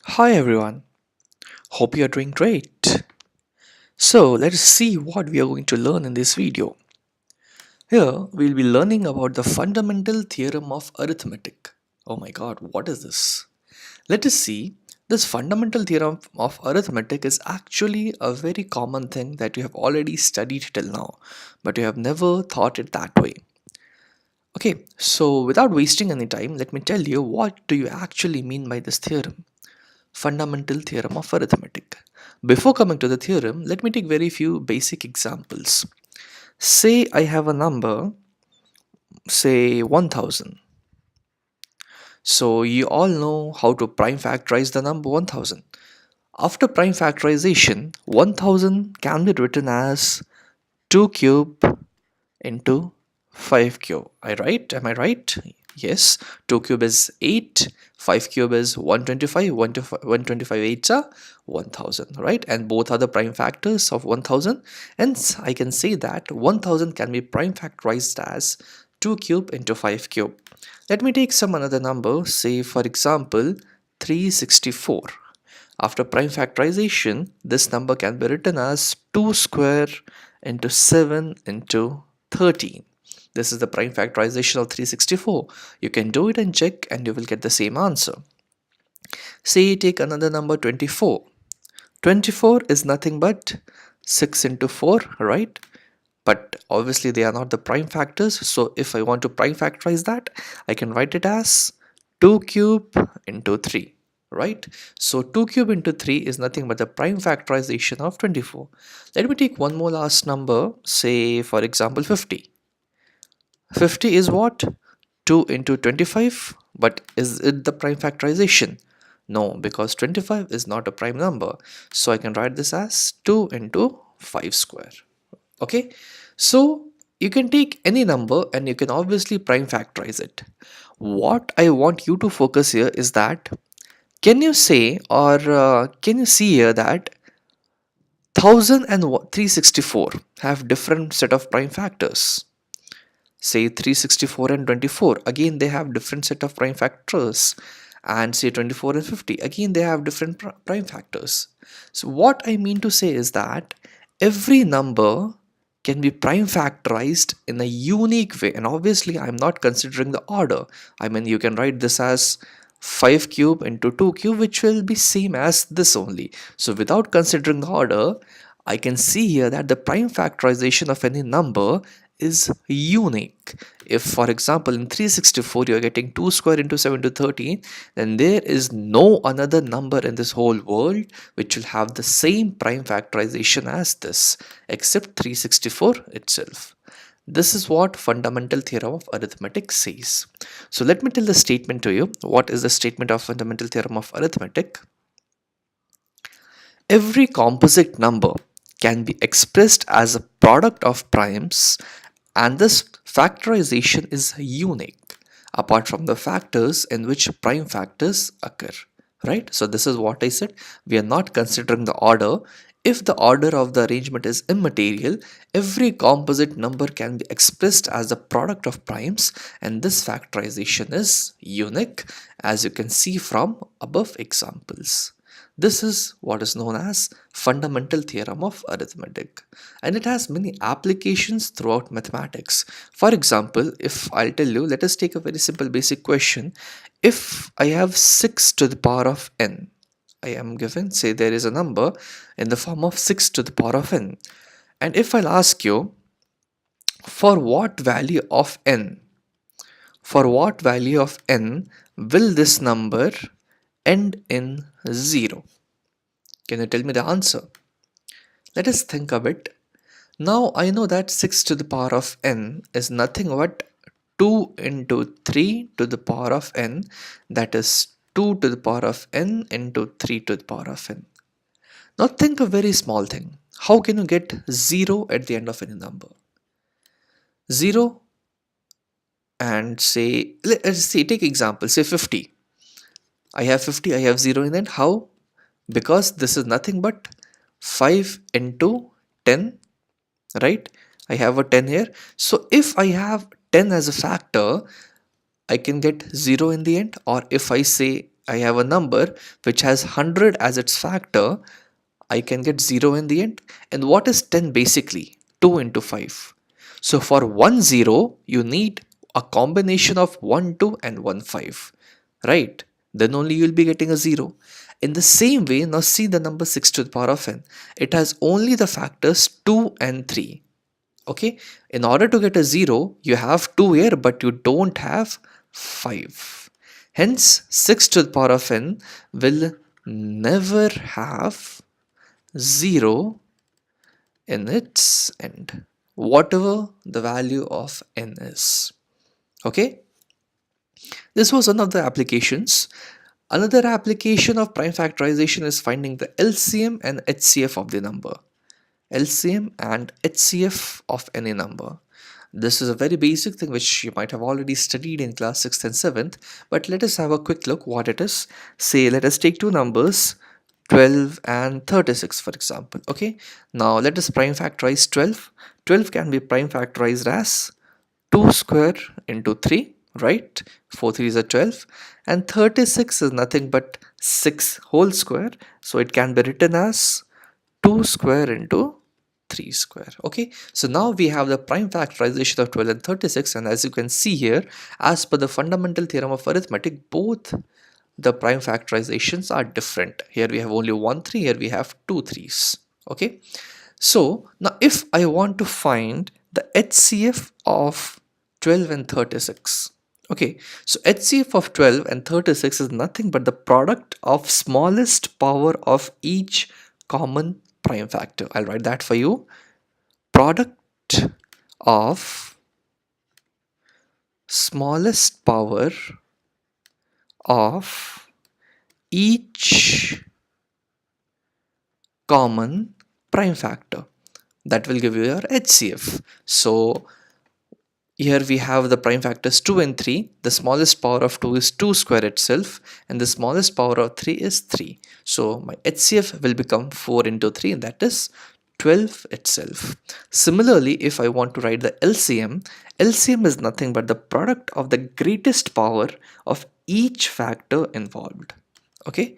Hi everyone, hope you are doing great. So let us see what we are going to learn in this video. Here we'll be learning about the fundamental theorem of arithmetic. Oh my god, what is this? Let us see. This fundamental theorem of arithmetic is actually a very common thing that you have already studied till now, but you have never thought it that way. Okay, so without wasting any time, let me tell you what do you actually mean by this theorem. Fundamental theorem of arithmetic. Before coming to the theorem, let me take very few basic examples. Say I have a number, say 1000. So you all know how to prime factorize the number 1000. After prime factorization, 1000 can be written as 2 cube into 5 cube. Am I right? Yes. 2 cube is 8, 5 cube is 125, 125 eights are 1000, right? And both are the prime factors of 1000. And I can say that 1000 can be prime factorized as 2 cube into 5 cube. Let me take some another number, say for example 364. After prime factorization, this number can be written as 2 square into 7 into 13. This is the prime factorization of 364. You can do it and check and you will get the same answer. Say take another number 24. 24 is nothing but 6 into 4, right? But obviously they are not the prime factors. So if I want to prime factorize that, I can write it as 2 cube into 3. Right? So 2 cube into 3 is nothing but the prime factorization of 24. Let me take one more last number, say for example 50. 50 is what? 2 into 25. But is it the prime factorization? No, because 25 is not a prime number. So I can write this as 2 into 5 square. Okay, so you can take any number and you can obviously prime factorize it. What I want you to focus here is that can you say or can you see here that 1000 and 364 have different set of prime factors? Say 364 and 24, again they have different set of prime factors. And say 24 and 50, again they have different prime factors. So what I mean to say is that every number can be prime factorized in a unique way, and obviously I'm not considering the order. I mean, you can write this as 5 cube into 2 cube, which will be same as this only. So without considering the order, I can see here that the prime factorization of any number is unique. If for example in 364 you are getting 2 square into 7 to 13, then there is no another number in this whole world which will have the same prime factorization as this except 364 itself. This is what fundamental theorem of arithmetic says. So let me tell the statement to you. What is the statement of fundamental theorem of arithmetic? Every composite number can be expressed as a product of primes, and this factorization is unique apart from the factors in which prime factors occur. Right? So this is what I said. We are not considering the order. If the order of the arrangement is immaterial, every composite number can be expressed as a product of primes, and this factorization is unique, as you can see from above examples. This is what is known as fundamental theorem of arithmetic, and it has many applications throughout mathematics. For example, if I'll tell you, let us take a very simple basic question. If I have 6 to the power of n, I am given, say there is a number in the form of 6 to the power of n, and if I'll ask you for what value of n, for what value of n will this number end in 0? Can you tell me the answer? Let us think a bit. Now I know that 6 to the power of n is nothing but 2 into 3 to the power of n, that is 2 to the power of n into 3 to the power of n. Now think a very small thing. How can you get 0 at the end of any number? 0 and say, let's say, take example, say 50. I have 50, I have 0 in it. How? Because this is nothing but 5 into 10, right? I have a 10 here. So if I have 10 as a factor, I can get 0 in the end. Or if I say I have a number which has 100 as its factor, I can get 0 in the end. And what is 10 basically? 2 into 5. So for 1 0, you need a combination of 1 2 and 1 5, right? Then only you will be getting a 0. In the same way, now see the number 6 to the power of n. It has only the factors 2 and 3. Okay, in order to get a 0, you have 2 here, but you don't have 5. Hence, 6 to the power of n will never have 0 in its end, whatever the value of n is. Okay, this was one of the applications. Another application of prime factorization is finding the LCM and HCF of the number. LCM and HCF of any number. This is a very basic thing which you might have already studied in class 6th and 7th, but let us have a quick look what it is. Say let us take two numbers 12 and 36 for example. Okay, now let us prime factorize 12. 12 can be prime factorized as 2 square into 3, right? 4 3s are 12, and 36 is nothing but 6 whole square, so it can be written as 2 square into 3 square. Okay, so now we have the prime factorization of 12 and 36, and as you can see here, as per the fundamental theorem of arithmetic, both the prime factorizations are different. Here we have only one 3, here we have two 3s. Okay, so now if I want to find the HCF of 12 and 36, okay, so HCF of 12 and 36 is nothing but the product of smallest power of each common prime factor. I'll write that for you. Product of smallest power of each common prime factor. That will give you your HCF. So here we have the prime factors 2 and 3. The smallest power of 2 is 2 square itself, and the smallest power of 3 is 3. So my HCF will become 4 into 3, and that is 12 itself. Similarly, if I want to write the LCM, LCM is nothing but the product of the greatest power of each factor involved. Okay,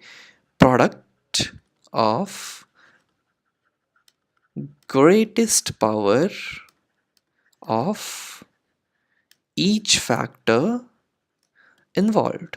product of greatest power of each factor involved.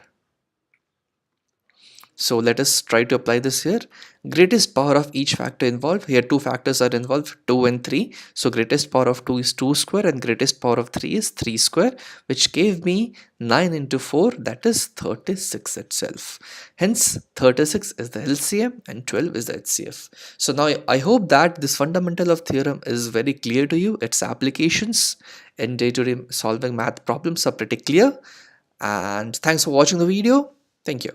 So let us try to apply this here. Greatest power of each factor involved. Here two factors are involved, 2 and 3. So greatest power of 2 is 2 square and greatest power of 3 is 3 square, which gave me 9 into 4, that is 36 itself. Hence 36 is the LCM and 12 is the HCF. So now I hope that this fundamental of theorem is very clear to you. Its applications in day-to-day solving math problems are pretty clear. And thanks for watching the video. Thank you.